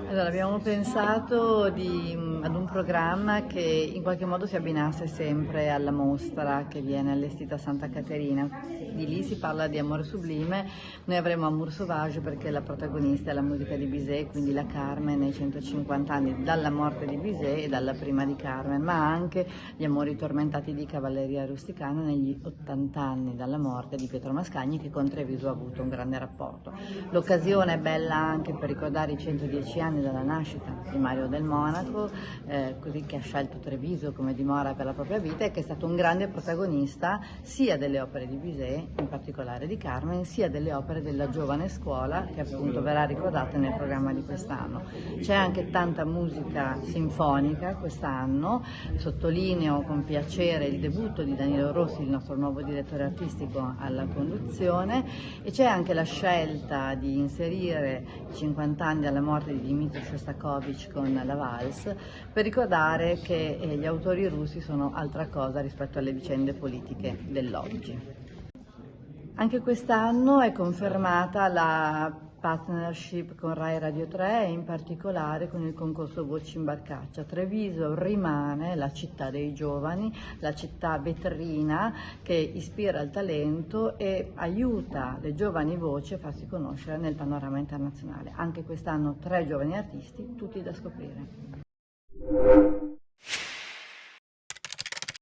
Allora, abbiamo pensato ad un programma che in qualche modo si abbinasse sempre alla mostra che viene allestita a Santa Caterina. Di lì si parla di amore sublime, noi avremo Amour Sauvage perché la protagonista è la musica di Bizet, quindi la Carmen nei 150 anni dalla morte di Bizet e dalla prima di Carmen, ma anche gli amori tormentati di Cavalleria Rusticana negli 80 anni dalla morte di Pietro Mascagni, che con Treviso ha avuto un grande rapporto. L'occasione è bella anche per ricordare i 110 anni dalla nascita di Mario del Monaco, così che ha scelto Treviso come dimora per la propria vita e che è stato un grande protagonista sia delle opere di Bizet, in particolare di Carmen, sia delle opere della giovane scuola che appunto verrà ricordata nel programma di quest'anno. C'è anche tanta musica sinfonica quest'anno, sottolineo con piacere il debutto di Danilo Rossi, il nostro nuovo direttore artistico alla conduzione, e c'è anche la scelta di inserire i 50 anni dalla morte di Dmitri Shostakovich con la Valse, per ricordare che gli autori russi sono altra cosa rispetto alle vicende politiche dell'oggi. Anche quest'anno è confermata la partnership con Rai Radio 3 e in particolare con il concorso Voci in Barcaccia. Treviso rimane la città dei giovani, la città vetrina che ispira il talento e aiuta le giovani voci a farsi conoscere nel panorama internazionale. Anche quest'anno 3 giovani artisti, tutti da scoprire.